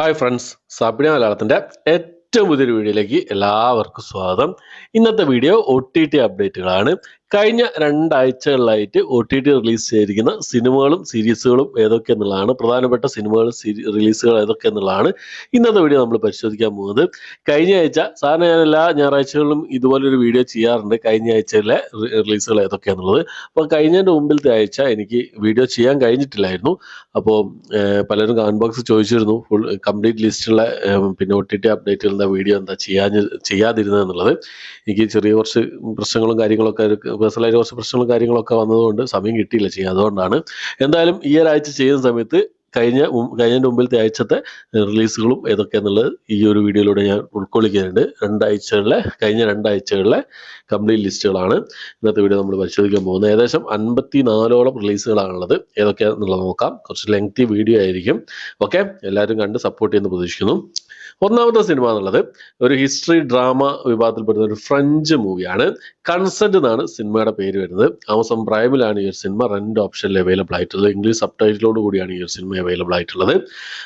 Hi friends, സാബിന മലയാളത്തിൻ്റെ ഏറ്റവും പുതിയൊരു വീഡിയോയിലേക്ക് എല്ലാവർക്കും സ്വാഗതം. ഇന്നത്തെ വീഡിയോ OTT അപ്ഡേറ്റുകളാണ്. കഴിഞ്ഞ 2 ആഴ്ചകളിലായിട്ട് OTT റിലീസ് ചെയ്തിരിക്കുന്ന സിനിമകളും സീരീസുകളും ഏതൊക്കെ എന്നുള്ളതാണ്, പ്രധാനപ്പെട്ട സിനിമകളും റിലീസുകൾ ഏതൊക്കെ എന്നുള്ളതാണ് ഇന്നത്തെ വീഡിയോ നമ്മൾ പരിശോധിക്കാൻ പോകുന്നത്. കഴിഞ്ഞ ആഴ്ച സാധാരണ ഞാൻ എല്ലാ ഞായറാഴ്ചകളിലും ഇതുപോലൊരു വീഡിയോ ചെയ്യാറുണ്ട്, കഴിഞ്ഞ ആഴ്ചയിലെ റിലീസുകൾ ഏതൊക്കെയാണെന്നുള്ളത്. അപ്പോൾ കഴിഞ്ഞതിൻ്റെ മുമ്പിലത്തെ ആഴ്ച എനിക്ക് വീഡിയോ ചെയ്യാൻ കഴിഞ്ഞിട്ടില്ലായിരുന്നു. അപ്പോൾ പലരും കമന്റ് ബോക്സ് ചോദിച്ചിരുന്നു ഫുൾ കംപ്ലീറ്റ് ലിസ്റ്റുള്ള പിന്നെ OTT അപ്ഡേറ്റുകളുടെ വീഡിയോ എന്താ ചെയ്യാതിരുന്നത് എന്നുള്ളത്. എനിക്ക് ചെറിയ കുറച്ച് പ്രശ്നങ്ങളും കാര്യങ്ങളൊക്കെ, പേഴ്സണലായിട്ട് കുറച്ച് പ്രശ്നങ്ങളും കാര്യങ്ങളൊക്കെ വന്നതുകൊണ്ട് സമയം കിട്ടിയില്ല ചെയ്യാൻ. അതുകൊണ്ടാണ് എന്തായാലും ഈ ഒരാഴ്ച ചെയ്യുന്ന സമയത്ത് കഴിഞ്ഞതിൻ്റെ മുമ്പിലത്തെ ആഴ്ചത്തെ റിലീസുകളും ഏതൊക്കെയാണെന്നുള്ളത് ഈ ഒരു വീഡിയോയിലൂടെ ഞാൻ ഉൾക്കൊള്ളിക്കുന്നുണ്ട്. കഴിഞ്ഞ 2 ആഴ്ചകളിലെ കംപ്ലീറ്റ് ലിസ്റ്റുകളാണ് ഇന്നത്തെ വീഡിയോ നമ്മൾ പരിശോധിക്കാൻ പോകുന്നത്. ഏകദേശം 54ഓളം റിലീസുകളാണുള്ളത്. ഏതൊക്കെയാണെന്നുള്ളത് നോക്കാം. കുറച്ച് ലെങ്തി വീഡിയോ ആയിരിക്കും. ഓക്കെ, എല്ലാവരും കണ്ട് സപ്പോർട്ട് ചെയ്യുന്ന പ്രതീക്ഷിക്കുന്നു. ഒന്നാമത്തെ സിനിമ എന്നുള്ളത് ഒരു ഹിസ്റ്ററി ഡ്രാമ വിഭാഗത്തിൽപ്പെടുന്ന ഒരു ഫ്രഞ്ച് മൂവിയാണ്. കൺസെന്റ് എന്നാണ് സിനിമയുടെ പേര് വരുന്നത്. ആമസോൺ പ്രൈമിലാണ് ഈ ഒരു സിനിമ റെന്റ് ഓപ്ഷനിൽ അവൈലബിൾ ആയിട്ടുള്ളത്. ഇംഗ്ലീഷ് സബ് ടൈറ്റിലോട് കൂടിയാണ് ഈ ഒരു സിനിമ അവൈലബിൾ ആയിട്ടുള്ളത്.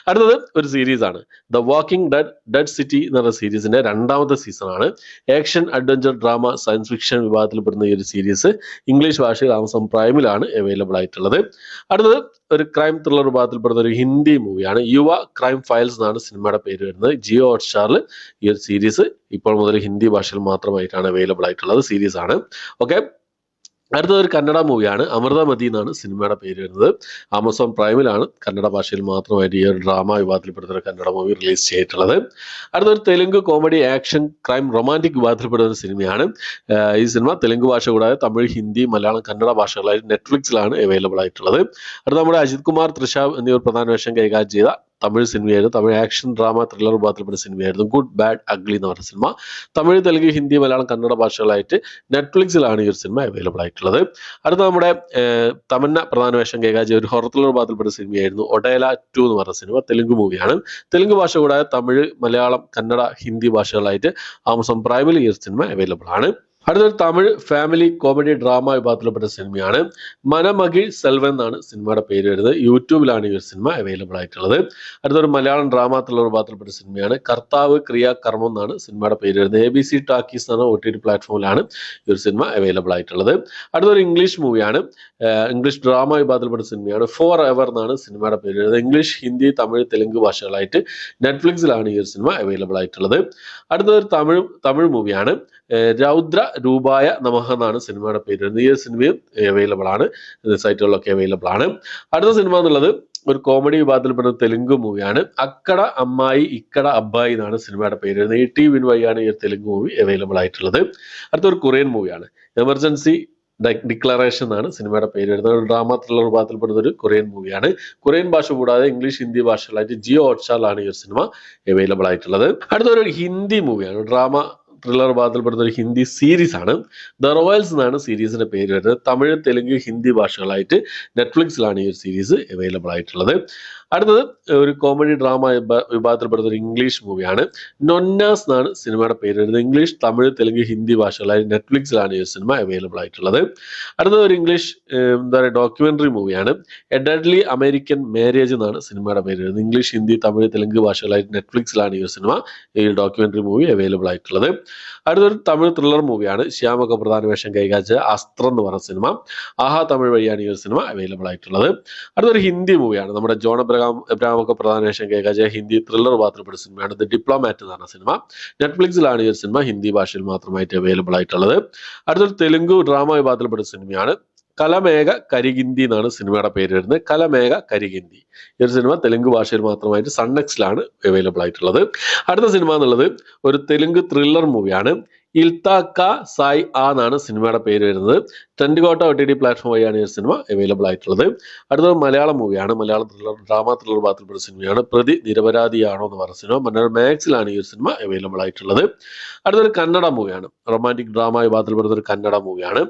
അടുത്തത് ഒരു സീരീസ് ആണ്, ദ വാക്കിംഗ് ഡെഡ് സിറ്റി എന്ന് പറഞ്ഞ സീരീസിന്റെ 2ാമത്തെ സീസണാണ്. Action adventure drama science fiction വിഭാഗത്തിൽപ്പെടുന്ന ഈ ഒരു സീരീസ് ഇംഗ്ലീഷ് ഭാഷയിൽ ആമസോൺ പ്രൈമിലാണ് അവൈലബിൾ ആയിട്ടുള്ളത്. അടുത്തത് ഒരു ക്രൈം ത്രില്ലർ വിഭാഗത്തിൽപ്പെടുന്ന ഒരു ഹിന്ദി മൂവിയാണ്. യുവ ക്രൈം ഫയൽസ് എന്നാണ് സിനിമയുടെ പേര് വരുന്നത്. ജിയോ ഹോട്ട്സ്റ്റാറിൽ ഈ ഒരു സീരീസ് ഇപ്പോൾ മുതൽ ഹിന്ദി ഭാഷയിൽ മാത്രമായിട്ടാണ് അവൈലബിൾ ആയിട്ടുള്ളത് സീരീസ് ആണ്. ഓക്കെ, അടുത്തത് ഒരു കന്നഡ മൂവിയാണ്. അമൃതമതി എന്നാണ് സിനിമയുടെ പേര് വരുന്നത്. ആമസോൺ പ്രൈമിലാണ് കന്നഡ ഭാഷയിൽ മാത്രമായിട്ട് ഈ ഒരു ഡ്രാമ വിഭാഗത്തിൽപ്പെടുന്ന കന്നഡ മൂവി റിലീസ് ചെയ്തിട്ടുള്ളത്. അടുത്തൊരു Telugu comedy action crime romantic വിഭാഗത്തിൽപ്പെടുന്ന സിനിമയാണ്. ഈ സിനിമ തെലുങ്ക് ഭാഷ കൂടാതെ തമിഴ്, ഹിന്ദി, മലയാളം, കന്നഡ ഭാഷകളായിട്ട് നെറ്റ്ഫ്ലിക്സിലാണ് അവൈലബിൾ ആയിട്ടുള്ളത്. അടുത്ത നമ്മുടെ അജിത് കുമാർ, തൃഷ എന്നിവർ പ്രധാന വേഷം കൈകാര്യം ചെയ്ത തമിഴ് സിനിമയായിരുന്നു. തമിഴ് ആക്ഷൻ ഡ്രാമ ത്രില്ലർ വിഭാഗത്തിൽപ്പെട്ട സിനിമയായിരുന്നു ഗുഡ് ബാഡ് അഗ്ലി എന്ന് പറഞ്ഞ സിനിമ. തമിഴ്, തെലുങ്ക്, ഹിന്ദി, മലയാളം, കന്നഡ ഭാഷകളായിട്ട് നെറ്റ്ഫ്ലിക്സിലാണ് ഈ ഒരു സിനിമ അവൈലബിൾ ആയിട്ടുള്ളത്. അടുത്ത നമ്മുടെ തമന്ന പ്രധാന വേഷം കൈകാര്യം ചെയ്ത ഒരു ഹൊറർ ത്രില്ലർ വിഭാഗത്തിൽപ്പെട്ട സിനിമയായിരുന്നു ഒഡേല 2 എന്ന് പറഞ്ഞ സിനിമ. തെലുങ്ക് മൂവിയാണ്. തെലുങ്ക് ഭാഷ കൂടാതെ തമിഴ്, മലയാളം, കന്നഡ, ഹിന്ദി ഭാഷകളായിട്ട് ആമസോൺ പ്രൈമിൽ ഈ ഒരു സിനിമ അവൈലബിൾ ആണ്. അടുത്തൊരു തമിഴ് ഫാമിലി കോമഡി ഡ്രാമ വിഭാഗത്തിൽപ്പെട്ട സിനിമയാണ് മനമകിഴ് സെൽവൻ എന്നാണ് സിനിമയുടെ പേര് വരുന്നത്. യൂട്യൂബിലാണ് ഈ ഒരു സിനിമ അവൈലബിൾ ആയിട്ടുള്ളത്. അടുത്തൊരു മലയാളം ഡ്രാമ ത്രില്ലർ വിഭാഗത്തിൽപ്പെട്ട സിനിമയാണ് കർത്താവ് ക്രിയാ കർമ്മം എന്നാണ് സിനിമയുടെ പേര് വരുന്നത്. ABC ടാക്കീസ് എന്ന OTT പ്ലാറ്റ്ഫോമിലാണ് ഈ ഒരു സിനിമ അവൈലബിൾ ആയിട്ടുള്ളത്. അടുത്തൊരു ഇംഗ്ലീഷ് മൂവിയാണ്, ഇംഗ്ലീഷ് ഡ്രാമ വിഭാഗത്തിൽപ്പെട്ട സിനിമയാണ് ഫോർ എവർ എന്നാണ് സിനിമയുടെ പേര് വരുന്നത്. ഇംഗ്ലീഷ്, ഹിന്ദി, തമിഴ്, തെലുങ്ക് ഭാഷകളായിട്ട് നെറ്റ്ഫ്ലിക്സിലാണ് ഈ ഒരു സിനിമ അവൈലബിൾ ആയിട്ടുള്ളത്. അടുത്തൊരു തമിഴ് മൂവിയാണ് രൗദ്ര രൂപായ നമഃ എന്നാണ് സിനിമയുടെ പേര് വരുന്നത്. ഈ സിനിമയും അവൈലബിൾ ആണ്, സൈറ്റുകളിലൊക്കെ അവൈലബിൾ ആണ്. അടുത്ത സിനിമ എന്നുള്ളത് ഒരു കോമഡി വിഭാഗത്തിൽപ്പെടുന്ന തെലുങ്ക് മൂവിയാണ് അക്കട അമ്മായി ഇക്കട അബ്ബായി എന്നാണ് സിനിമയുടെ പേര് വരുന്നത്. ETV വഴിയാണ് ഈ തെലുങ്ക് മൂവി അവൈലബിൾ ആയിട്ടുള്ളത്. അടുത്തൊരു കൊറിയൻ മൂവിയാണ് എമർജൻസി ഡിക്ലറേഷൻ എന്നാണ് സിനിമയുടെ പേര് വരുന്നത്. ഒരു ഡ്രാമ ത്രില്ലർ വിഭാഗത്തിൽപ്പെടുന്ന ഒരു കൊറിയൻ മൂവിയാണ്. കൊറിയൻ ഭാഷ കൂടാതെ ഇംഗ്ലീഷ്, ഹിന്ദി ഭാഷകളായിട്ട് ജിയോ ഹോട്ട്സ്റ്റാറിലാണ് ഈ ഒരു സിനിമ അവൈലബിൾ ആയിട്ടുള്ളത്. അടുത്തൊരു ഹിന്ദി മൂവിയാണ്, ഡ്രാമ ത്രില്ലർ വിഭാഗത്തിൽപ്പെടുന്ന ഒരു ഹിന്ദി സീരീസ് ആണ്. ദ റോയൽസ് എന്നാണ് സീരീസിന്റെ പേര് വരുന്നത്. തമിഴ്, തെലുങ്ക്, ഹിന്ദി ഭാഷകളായിട്ട് നെറ്റ്ഫ്ലിക്സിലാണ് ഈ ഒരു സീരീസ് അവൈലബിൾ ആയിട്ടുള്ളത്. അടുത്തത് ഒരു കോമഡി ഡ്രാമ വിഭാഗത്തിൽപ്പെടുന്ന ഒരു ഇംഗ്ലീഷ് മൂവിയാണ് നൊന്നാസ് എന്നാണ് സിനിമയുടെ പേര് വരുന്നത്. ഇംഗ്ലീഷ്, തമിഴ്, തെലുങ്ക്, ഹിന്ദി ഭാഷകളായി നെറ്റ്ഫ്ലിക്സിലാണ് ഈ സിനിമ അവൈലബിൾ ആയിട്ടുള്ളത്. അടുത്തത് ഒരു ഇംഗ്ലീഷ് ഡോക്യുമെന്ററി മൂവിയാണ് എ ഡെഡ്ലി അമേരിക്കൻ മാരേജ് എന്നാണ് സിനിമയുടെ പേര് വരുന്നത്. ഇംഗ്ലീഷ്, ഹിന്ദി, തമിഴ്, തെലുങ്ക് ഭാഷകളായിട്ട് നെറ്റ്ഫ്ലിക്സിലാണ് ഈ സിനിമ, ഈ ഡോക്യുമെന്ററി മൂവി അവൈലബിൾ ആയിട്ടുള്ളത്. അടുത്തൊരു തമിഴ് ത്രില്ലർ മൂവിയാണ് ശ്യാമൊക്കെ പ്രധാന വേഷം കൈകാര്യം അസ്ത്രം എന്ന് പറഞ്ഞ സിനിമ. ആഹാ തമിഴ് വഴിയാണ് ഈ ഒരു സിനിമ അവൈലബിൾ ആയിട്ടുള്ളത്. അടുത്തൊരു ഹിന്ദി മൂവിയാണ് നമ്മുടെ ജോൺ എബ്രഹാം ഒക്കെ പ്രധാന വേഷം കൈകാര്യം ഹിന്ദി ത്രില്ലർ വിഭാഗത്തിൽപ്പെട്ട സിനിമയാണ് ദ ഡിപ്ലോമാറ്റ് എന്ന് പറഞ്ഞ സിനിമ. നെറ്റ്ഫ്ലിക്സിലാണ് ഈ ഒരു സിനിമ ഹിന്ദി ഭാഷയിൽ മാത്രമായിട്ട് അവൈലബിൾ ആയിട്ടുള്ളത്. അടുത്തൊരു തെലുങ്ക് ഡ്രാമ വിഭാഗത്തിൽപ്പെട്ട സിനിമയാണ് കലമേഘ കരികിന്തി എന്നാണ് സിനിമയുടെ പേര് വരുന്നത്. കലമേഘ കരികിന്തി ഈ ഒരു സിനിമ തെലുങ്ക് ഭാഷയിൽ മാത്രമായിട്ട് സൺനെക്സിലാണ് അവൈലബിൾ ആയിട്ടുള്ളത്. അടുത്ത സിനിമ എന്നുള്ളത് ഒരു തെലുങ്ക് ത്രില്ലർ മൂവിയാണ് ഇൽത്താക്ക സായ് ആ എന്നാണ് സിനിമയുടെ പേര് വരുന്നത്. ട്രെൻഡ്കോട്ട OTT പ്ലാറ്റ്ഫോം വഴിയാണ് ഈ സിനിമ അവൈലബിൾ ആയിട്ടുള്ളത്. അടുത്തത് മലയാളം മൂവിയാണ്, മലയാളം ഡ്രാമ ത്രില്ലർ ഭാഗത്തിൽപ്പെട്ട സിനിമയാണ് പ്രതി നിരപരാധിയാണോ എന്ന് പറഞ്ഞ സിനിമ. മനോരമ മാക്സിലാണ് ഈ ഒരു സിനിമ അവൈലബിൾ ആയിട്ടുള്ളത്. അടുത്തൊരു കന്നഡ മൂവിയാണ്, റൊമാൻറ്റിക് ഡ്രാമ വിഭാഗത്തിൽപ്പെടുന്ന ഒരു കന്നഡ മൂവിയാണ്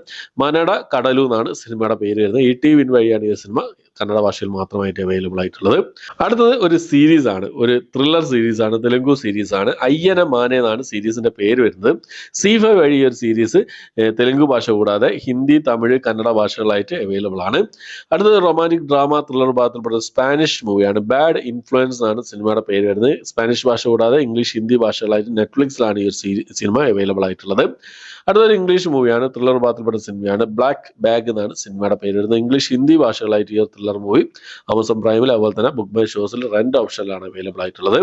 മനട കടലു എന്നാണ് സിനിമയുടെ പേര് വരുന്നത്. ETV വഴിയാണ് ഈ സിനിമ കന്നഡ ഭാഷയിൽ മാത്രമായിട്ട് അവൈലബിൾ ആയിട്ടുള്ളത്. അടുത്തത് ഒരു സീരീസ് ആണ്, ഒരു ത്രില്ലർ സീരീസ് ആണ്, തെലുങ്കു സീരീസ് ആണ്. അയ്യന മാനെ എന്നാണ് സീരീസിന്റെ പേര് വരുന്നത്. C5 വഴി ഒരു സീരീസ് തെലുങ്കു ഭാഷ കൂടാതെ ഹിന്ദി, തമിഴ്, കന്നഡ ഭാഷകളായിട്ട് അവൈലബിൾ ആണ്. അടുത്തത് റൊമാൻറ്റിക് ഡ്രാമ ത്രില്ലർ ഭാഗത്തിൽപ്പെട്ട സ്പാനിഷ് മൂവിയാണ്. ബാഡ് ഇൻഫ്ലുവൻസ് ആണ് സിനിമയുടെ പേര് വരുന്നത്. സ്പാനിഷ് ഭാഷ കൂടാതെ ഇംഗ്ലീഷ്, ഹിന്ദി ഭാഷകളായിട്ട് നെറ്റ്ഫ്ലിക്സിലാണ് ഈ ഒരു സിനിമ അവൈലബിൾ ആയിട്ടുള്ളത്. അടുത്തൊരു ഇംഗ്ലീഷ് മൂവിയാണ്, ത്രില്ലർ ഭാഗത്തിൽപ്പെട്ട സിനിമയാണ്. ബ്ലാക്ക് ബാഗ് എന്നാണ് സിനിമയുടെ പേര് വരുന്നത്. ഇംഗ്ലീഷ്, ഹിന്ദി ഭാഷകളായിട്ട് ഈ ത്രില്ലർ മൂവി ആമസോൺ പ്രൈമിൽ അതുപോലെ തന്നെ ബുക്ക് മൈ ഷോസിൽ റെന്റ് ഓപ്ഷനിലാണ് അവൈലബിൾ ആയിട്ടുള്ളത്.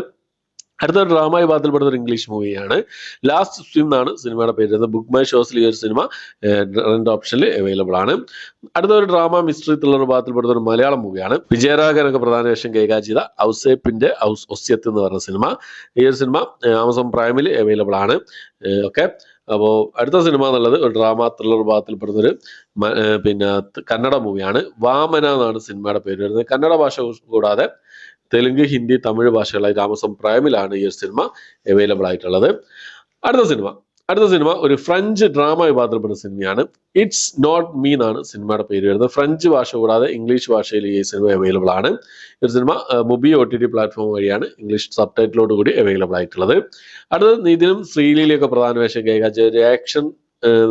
അടുത്ത ഡ്രാമ വിഭാഗത്തിൽപ്പെടുന്ന ഒരു ഇംഗ്ലീഷ് മൂവിയാണ്. ലാസ്റ്റ് സ്വിം എന്നാണ് സിനിമയുടെ പേര് വരുന്നത്. ബുക്ക് മൈ ഷോസിൽ ഈ ഒരു സിനിമ റെന്റ് ഓപ്ഷനിൽ അവൈലബിൾ ആണ്. അടുത്ത ഒരു ഡ്രാമ മിസ്റ്ററി ത്രില്ലർ വിഭാഗത്തിൽപ്പെടുന്ന ഒരു മലയാളം മൂവിയാണ്. വിജയരാഘവനൊക്കെ പ്രധാന വേഷം കൈകാര്യം ചെയ്ത ഔസേപ്പിന്റെ ഒസ്യത്ത് എന്ന് പറഞ്ഞ സിനിമ. ഈ ഒരു സിനിമ ആമസോൺ പ്രൈമിൽ അവൈലബിൾ ആണ്. ഓക്കെ, അപ്പോൾ അടുത്ത സിനിമ എന്നുള്ളത് ഒരു ഡ്രാമ ത്രില്ലർ വിഭാഗത്തിൽപ്പെടുന്നൊരു പിന്നെ കന്നഡ മൂവിയാണ്. വാമന എന്നാണ് സിനിമയുടെ പേര് വരുന്നത്. കന്നഡ ഭാഷ കൂടാതെ തെലുങ്ക്, ഹിന്ദി, തമിഴ് ഭാഷകളായിട്ട് ആമസോൺ പ്രൈമിലാണ് ഈ ഒരു സിനിമ അവൈലബിൾ ആയിട്ടുള്ളത്. അടുത്ത സിനിമ ഒരു ഫ്രഞ്ച് ഡ്രാമ വിഭാഗത്തിൽപ്പെടുന്ന സിനിമയാണ്. ഇറ്റ്സ് നോട്ട് മീ എന്നാണ് സിനിമയുടെ പേര് വരുന്നത്. ഫ്രഞ്ച് ഭാഷ കൂടാതെ ഇംഗ്ലീഷ് ഭാഷയിൽ ഈ സിനിമ അവൈലബിൾ ആണ്. ഈ ഒരു സിനിമ മുബി OTT പ്ലാറ്റ്ഫോം വഴിയാണ് ഇംഗ്ലീഷ് സബ് ടൈറ്റിലോട് കൂടി അവൈലബിൾ ആയിട്ടുള്ളത്. അടുത്തത് നിതിനും ശ്രീലീലയൊക്കെ പ്രധാന വേഷം കൈകാര്യം ഒരു ആക്ഷൻ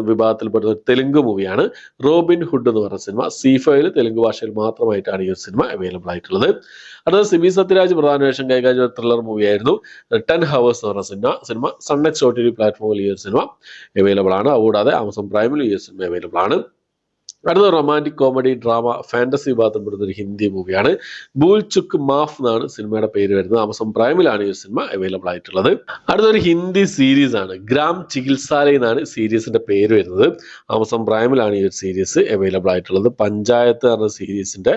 വിഭാഗത്തിൽപ്പെടുന്ന തെലുങ്ക് മൂവിയാണ്. റോബിൻ ഹുഡ് എന്ന് പറഞ്ഞ സിനിമ. C5 തെലുങ്ക് ഭാഷയിൽ മാത്രമായിട്ടാണ് ഈ ഒരു സിനിമ അവൈലബിൾ ആയിട്ടുള്ളത്. അടുത്തത് സിബി സത്യരാജ് പ്രധാന വേഷം കൈകാര്യം ത്രില്ലർ മൂവിയായിരുന്നു 10 ഹവേഴ്സ് എന്ന് പറഞ്ഞ സിനിമ. സൺനെക്സ്റ്റ് OTT പ്ലാറ്റ്ഫോമിൽ ഈ ഒരു സിനിമ അവൈലബിൾ ആണ്. അതുകൂടാതെ ആമസോൺ പ്രൈമിൽ ഈ ഒരു സിനിമ അവൈലബിൾ ആണ്. അടുത്ത റൊമാൻറ്റിക് കോമഡി ഡ്രാമ ഫാന്റസി വിഭാഗത്തിൽപ്പെടുന്ന ഒരു ഹിന്ദി മൂവിയാണ്. ഭൂൽ ചുക്ക് മാഫ് എന്നാണ് സിനിമയുടെ പേര് വരുന്നത്. ആമസോൺ പ്രൈമിലാണ് ഈ സിനിമ അവൈലബിൾ ആയിട്ടുള്ളത്. അടുത്തൊരു ഹിന്ദി സീരീസ് ആണ്. ഗ്രാം ചികിത്സാലയ എന്നാണ് സീരീസിന്റെ പേര് വരുന്നത്. ആമസോൺ പ്രൈമിലാണ് ഈ ഒരു സീരീസ് അവൈലബിൾ ആയിട്ടുള്ളത്. പഞ്ചായത്ത് എന്ന സീരീസിന്റെ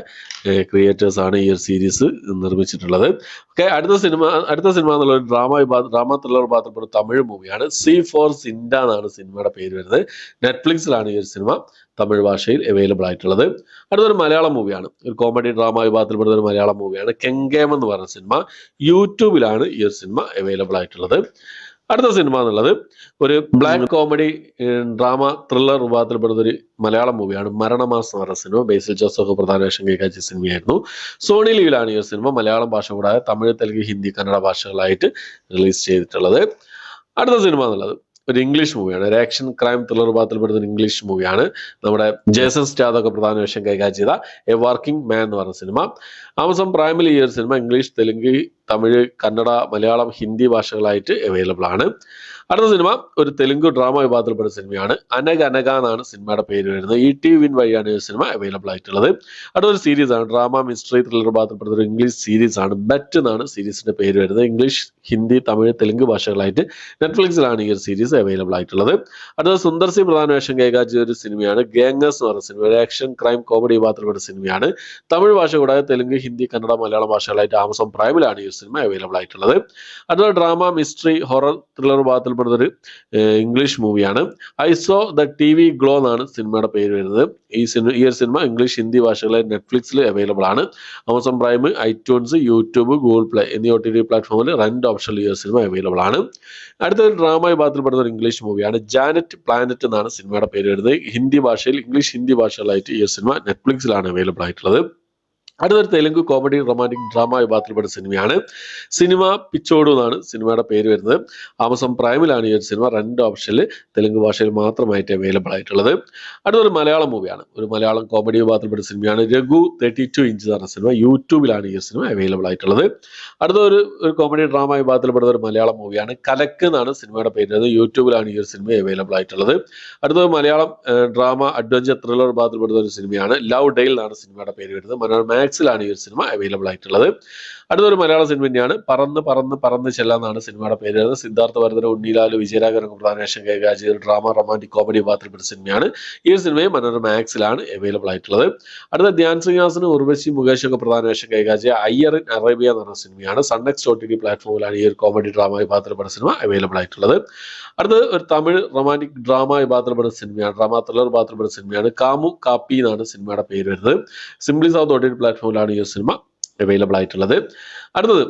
ക്രിയേറ്റേഴ്സ് ആണ് ഈ ഒരു സീരീസ് നിർമ്മിച്ചിട്ടുള്ളത്. ഓക്കെ, അടുത്ത സിനിമ എന്നുള്ള ഒരു ഡ്രാമ ത്രില്ലർ വിഭാഗത്തിൽപ്പെടുന്ന തമിഴ് മൂവിയാണ്. C4 സിൻഡ എന്നാണ് സിനിമയുടെ പേര് വരുന്നത്. നെറ്റ്ഫ്ലിക്സിലാണ് ഈ ഒരു സിനിമ തമിഴ് ഭാഷയിൽ അവൈലബിൾ ആയിട്ടുള്ളത്. അടുത്തൊരു മലയാളം മൂവിയാണ്. ഒരു കോമഡി ഡ്രാമ വിഭാഗത്തിൽപ്പെടുന്ന ഒരു മലയാളം മൂവിയാണ്. കെങ്കേം എന്ന് പറഞ്ഞ സിനിമ. യൂട്യൂബിലാണ് ഈ ഒരു സിനിമ അവൈലബിൾ ആയിട്ടുള്ളത്. അടുത്ത സിനിമ എന്നുള്ളത് ഒരു ബ്ലാക്ക് കോമഡി ഡ്രാമ ത്രില്ലർ വിഭാഗത്തിൽപ്പെടുന്ന ഒരു മലയാളം മൂവിയാണ്. മരണമാസം എന്ന് പറഞ്ഞ സിനിമ. ബേസിൽ ജോസഫ് പ്രധാന വേഷം കൈകാര്യം സിനിമയായിരുന്നു. സോണി ലീവിലാണ് ഈ ഒരു സിനിമ മലയാളം ഭാഷ കൂടാതെ തമിഴ്, തെലുങ്ക്, ഹിന്ദി, കന്നഡ ഭാഷകളായിട്ട് റിലീസ് ചെയ്തിട്ടുള്ളത്. അടുത്ത സിനിമ എന്നുള്ളത് ഒരു ഇംഗ്ലീഷ് മൂവിയാണ്. ഒരു ആക്ഷൻ ക്രൈം ത്രില്ലർ വിഭാഗത്തിൽപ്പെടുന്ന ഒരു ഇംഗ്ലീഷ് മൂവിയാണ്. നമ്മുടെ ജേസൺ സ്റ്റാതൊക്കെ പ്രധാന വേഷം കൈകാര്യം ചെയ്ത എ വർക്കിംഗ് മാൻ എന്ന് പറഞ്ഞ സിനിമ. ആമസോൺ പ്രൈമിൽ ഈ ഒരു സിനിമ ഇംഗ്ലീഷ്, തെലുങ്ക്, തമിഴ്, കന്നഡ, മലയാളം, ഹിന്ദി ഭാഷകളായിട്ട് അവൈലബിൾ ആണ്. അടുത്ത സിനിമ ഒരു തെലുങ്ക് ഡ്രാമ വിഭാഗത്തിൽപ്പെട്ട സിനിമയാണ്. അനഗ അനഗ എന്നാണ് സിനിമയുടെ പേര് വരുന്നത്. ETV Win വഴിയാണ് ഈ സിനിമ അവൈലബിൾ ആയിട്ടുള്ളത്. അടുത്തൊരു സീരീസ് ആണ്. ഡ്രാമ മിസ്റ്ററി ത്രില്ലർ വിഭാഗത്തിൽപ്പെടുന്ന ഒരു ഇംഗ്ലീഷ് സീരീസ് ആണ്. ബെറ്റ് എന്നാണ് സീരീസിന്റെ പേര് വരുന്നത്. ഇംഗ്ലീഷ്, ഹിന്ദി, തമിഴ്, തെലുങ്ക് ഭാഷകളായിട്ട് നെറ്റ്ഫ്ലിക്സിലാണ് ഈ ഒരു സീരീസ് അവൈലബിൾ ആയിട്ടുള്ളത്. അടുത്ത സുന്ദർ സി പ്രധാന വേഷം കൈകാര്യം ചെയ്ത ഒരു സിനിമയാണ്. ഗാംഗേഴ്സ് എന്ന് പറഞ്ഞ സിനിമ. ഒരു ആക്ഷൻ ക്രൈം കോമഡി വിഭാഗത്തിൽപ്പെട്ട സിനിമയാണ്. തമിഴ് ഭാഷ കൂടാതെ തെലുങ്ക്, ഹിന്ദി, കന്നഡ, മലയാളം ഭാഷകളായിട്ട് ആമസോൺ പ്രൈമിലാണ് ഈ സിനിമ അവൈലബിൾ ആയിട്ടുള്ളത്. അടുത്ത ഡ്രാമ മിസ്റ്ററി ഹൊറർ ത്രില്ലർ വിഭാഗത്തിൽപ്പെടുന്ന ഒരു ഇംഗ്ലീഷ് മൂവിയാണ്. I so the TV glow എന്നാണ് സിനിമയുടെ പേര് വരുന്നത്. ഈ ഒരു സിനിമ ഇംഗ്ലീഷ്, ഹിന്ദി ഭാഷകളിൽ നെറ്റ്ഫ്ലിക്സിൽ അവൈലബിൾ ആണ്. Amazon prime, iTunes, YouTube, Google play എന്നീ OTT പ്ലാറ്റ്ഫോമിൽ റെന്റ് ഓപ്ഷനിൽ ഈ ഒരു സിനിമ അവൈലബിൾ ആണ്. അടുത്ത ഡ്രാമ വിഭാഗത്തിൽപ്പെടുന്ന ഒരു ഇംഗ്ലീഷ് മൂവിയാണ്. ജാനറ്റ് പ്ലാനറ്റ് എന്നാണ് സിനിമയുടെ പേര് വരുന്നത്. ഹിന്ദി ഭാഷയിൽ ഇംഗ്ലീഷ്, ഹിന്ദി ഭാഷകളായിട്ട് ഈ സിനിമ നെറ്റ്ഫ്ലിക്സിലാണ് അവൈലബിൾ ആയിട്ടുള്ളത്. അടുത്തൊരു തെലുങ്ക് കോമഡി റൊമാൻറ്റിക് ഡ്രാമ വിഭാഗത്തിൽപ്പെട്ട സിനിമയാണ്. സിനിമ പിച്ചോടു എന്നാണ് സിനിമയുടെ പേര് വരുന്നത്. ആമസോൺ പ്രൈമിലാണ് ഈ ഒരു സിനിമ റെന്റ് ഓപ്ഷനിൽ തെലുങ്ക് ഭാഷയിൽ മാത്രമായിട്ട് അവൈലബിൾ ആയിട്ടുള്ളത്. അടുത്തൊരു മലയാളം മൂവിയാണ്. ഒരു മലയാളം കോമഡി വിഭാഗത്തിൽപ്പെട്ട സിനിമയാണ്. രഘു 32 ഇഞ്ച് എന്ന് പറഞ്ഞ സിനിമ. യൂട്യൂബിലാണ് ഈ സിനിമ അവൈലബിൾ ആയിട്ടുള്ളത്. അടുത്തൊരു കോമഡി ഡ്രാമ വിഭാഗത്തിൽപ്പെടുന്ന ഒരു മലയാളം മൂവിയാണ്. കലക്ക് എന്നാണ് സിനിമയുടെ പേര് വരുന്നത്. യൂട്യൂബിലാണ് ഈ ഒരു സിനിമ അവൈലബിൾ ആയിട്ടുള്ളത്. അടുത്തൊരു മലയാളം ഡ്രാമ അഡ്വഞ്ചർ ത്രില്ലർ വിഭാഗത്തിൽപ്പെടുന്ന ഒരു സിനിമയാണ്. ലവ് ഡെയിൽ എന്നാണ് സിനിമയുടെ പേര് വരുന്നത്. മാക്സിലാണ് ഈ ഒരു സിനിമ അവൈലബിൾ ആയിട്ടുള്ളത്. അടുത്തൊരു മലയാള സിനിമ തന്നെയാണ്. പറന്ന് പറന്ന് പറന്ന് ചെല്ലാന്നാണ് സിനിമയുടെ പേര് വരുന്നത്. സിദ്ധാർത്ഥ ഭരതൻ, ഉണ്ണിലാല്, വിജയരാഘവൻ പ്രധാന വേഷം കൈകാര്യം ചെയ്ത ഡ്രാമ റൊമാൻറ്റിക് കോമഡി വിഭാഗത്തിൽപ്പെട്ട സിനിമയാണ്. ഈ ഒരു സിനിമയും മനോരമ മാക്സിലാണ് അവൈലബിൾ ആയിട്ടുള്ളത്. അടുത്ത ധ്യാൻ ശ്രീനിവാസനും ഉർവശി മുകേഷ് ഒക്കെ പ്രധാന വേഷം കൈകാര്യം ചെയ്ത അയ്യർ ഇൻ അറേബ്യ എന്ന് പറഞ്ഞ സിനിമയാണ്. സൺനെക്സ്റ്റ് OTT പ്ലാറ്റ്ഫോമിലാണ് ഈ ഒരു കോമഡി ഡ്രാമ വിഭാഗത്തിൽപ്പെട്ട സിനിമ അവൈലബിൾ ആയിട്ടുള്ളത്. അടുത്തത് ഒരു തമിഴ് റൊമാൻറ്റിക് ഡ്രാമ വിഭാഗത്തിൽപ്പെട്ട സിനിമയാണ്. ഡ്രാമ ത്രില്ലർ വിഭാഗത്തിൽപ്പെട്ട സിനിമയാണ്. കാമു കാപ്പി എന്നാണ് സിനിമയുടെ പേര് വരുന്നത്. സിംപ്ലി സൗത്ത് OTT പ്ലാറ്റ്ഫോമിലാണ് ഈ സിനിമ അവൈലബിൾ ആയിട്ടുള്ളത്. അടുത്തത്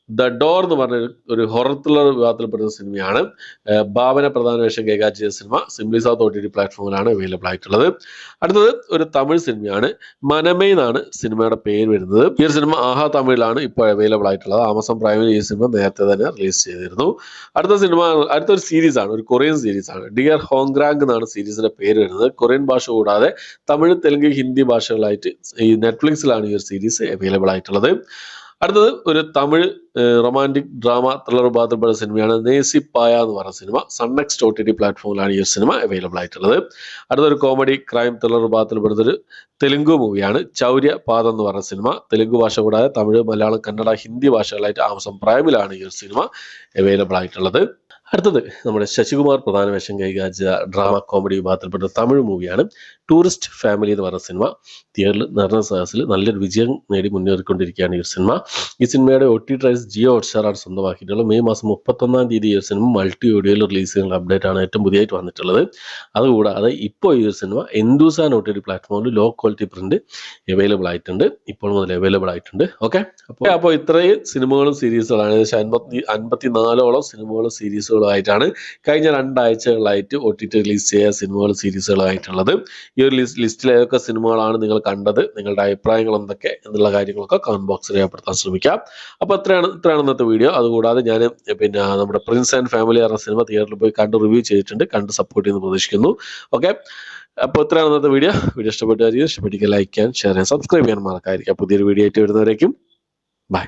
ദ ഡോർ എന്ന് പറഞ്ഞ ഒരു ഹൊറർ ത്രില്ലർ വിഭാഗത്തിൽപ്പെടുന്ന സിനിമയാണ്. ഭാവന പ്രധാന വേഷം കൈകാര്യം ചെയ്ത സിനിമ സിംപ്ലി സൗത്ത് OTT പ്ലാറ്റ്ഫോമിലാണ് അവൈലബിൾ ആയിട്ടുള്ളത്. അടുത്തത് ഒരു തമിഴ് സിനിമയാണ്. മനമേ എന്നാണ് സിനിമയുടെ പേര് വരുന്നത്. ഈ ഒരു സിനിമ ആഹാ തമിഴിലാണ് ഇപ്പോൾ അവൈലബിൾ ആയിട്ടുള്ളത്. ആമസോൺ പ്രൈമിൽ ഈ സിനിമ നേരത്തെ തന്നെ റിലീസ് ചെയ്തിരുന്നു. അടുത്തൊരു സീരീസ് ആണ്, ഒരു കൊറിയൻ സീരീസ് ആണ്. ഡിയർ ഹോങ്ഗ്രാങ് എന്നാണ് സീരീസിന്റെ പേര് വരുന്നത്. കൊറിയൻ ഭാഷ കൂടാതെ തമിഴ്, തെലുങ്ക്, ഹിന്ദി ഭാഷകളായിട്ട് ഈ നെറ്റ്ഫ്ലിക്സിലാണ് ഈ ഒരു സീരീസ് അവൈലബിൾ ആയിട്ടുള്ളത്. അടുത്തത് ഒരു തമിഴ് റൊമാൻറ്റിക് ഡ്രാമ ത്രില്ലർ വിഭാഗത്തിൽപ്പെടുന്ന സിനിമയാണ് നേസിപ്പായ എന്ന് പറയുന്ന സിനിമ. സൺനെക്സ്റ്റ് OTT പ്ലാറ്റ്ഫോമിലാണ് ഈ ഒരു സിനിമ അവൈലബിൾ ആയിട്ടുള്ളത്. അടുത്തൊരു കോമഡി ക്രൈം ത്രില്ലർ വിഭാഗത്തിൽപ്പെടുന്നൊരു തെലുങ്ക് മൂവിയാണ് ചൗര്യ പാദം എന്ന് പറയുന്ന സിനിമ. തെലുങ്ക് ഭാഷ കൂടാതെ തമിഴ്, മലയാളം, കന്നഡ, ഹിന്ദി ഭാഷകളായിട്ട് ആമസോൺ പ്രൈമിലാണ് ഈ ഒരു സിനിമ അവൈലബിൾ ആയിട്ടുള്ളത്. അടുത്തത് നമ്മുടെ ശശികുമാർ പ്രധാന വേഷം കൈകാര്യ ഡ്രാമ കോമഡി വിഭാഗത്തിൽപ്പെട്ട തമിഴ് മൂവിയാണ് ടൂറിസ്റ്റ് ഫാമിലി എന്ന് പറയുന്ന സിനിമ. തിയേറ്ററിൽ നിറഞ്ഞ സദസ്സിൽ നല്ലൊരു വിജയം നേടി മുന്നേറിക്കൊണ്ടിരിക്കുകയാണ് ഈ ഒരു സിനിമ. ഈ സിനിമയുടെ OTT റൈറ്റ്സ് ജിയോ ഹോട്ട്സ്റ്റാറാണ് സ്വന്തമാക്കിയിട്ടുള്ളത്. മെയ് മാസം 31-ാം തീയതി ഈ ഒരു സിനിമ മൾട്ടി ഓഡിയോയിൽ റിലീസ് ചെയ്യുന്ന അപ്ഡേറ്റ് ആണ് ഏറ്റവും പുതിയതായിട്ട് വന്നിട്ടുള്ളത്. അതുകൂടാതെ ഇപ്പോൾ ഈ ഒരു സിനിമ എൻഡൂസാൻ OTT പ്ലാറ്റ്ഫോമിൽ ലോ ക്വാളിറ്റി പ്രിന്റ് അവൈലബിൾ ആയിട്ടുണ്ട്. ഇപ്പോൾ മുതൽ അവൈലബിൾ ആയിട്ടുണ്ട്. ഓക്കെ, അപ്പോൾ ഇത്രയും സിനിമകളും സീരീസുകളും ഏകദേശം 54ഓളം സിനിമകളും സീരീസുകളും ആയിട്ടാണ് കഴിഞ്ഞ 2 ആഴ്ചകളായിട്ട് OTT റിലീസ് ചെയ്ത സിനിമകളും സീരീസുകളായിട്ടുള്ളത്. ഈ ഒരു ലിസ്റ്റിൽ ഏതൊക്കെ സിനിമകളാണ് നിങ്ങൾ കണ്ടത്, നിങ്ങളുടെ അഭിപ്രായങ്ങൾ എന്തൊക്കെ എന്നുള്ള കാര്യങ്ങളൊക്കെ കമന്റ് ബോക്സിൽ രേഖപ്പെടുത്താൻ ശ്രമിക്കാം. അപ്പോൾ ഇത്രയാണ് ഇന്നത്തെ വീഡിയോ. അതുകൂടാതെ ഞാൻ നമ്മുടെ പ്രിൻസ് ആൻഡ് ഫാമിലി എന്ന സിനിമ തിയേറ്ററിൽ പോയി കണ്ട് റിവ്യൂ ചെയ്തിട്ടുണ്ട്. കണ്ട് സപ്പോർട്ട് ചെയ്യുന്നു പ്രതീക്ഷിക്കുന്നു. ഓക്കെ, അപ്പോൾ ഇത്രയാണ് ഇന്നത്തെ വീഡിയോ ഇഷ്ടപ്പെട്ടിരിക്കും ലൈക്ക് ചെയ്യാൻ, ഷെയർ ചെയ്യാൻ, സബ്സ്ക്രൈബ് ചെയ്യാൻ മറക്കാതിരിക്കുക. പുതിയൊരു വീഡിയോ ആയിട്ട് വരുന്നവരേക്കും ബൈ.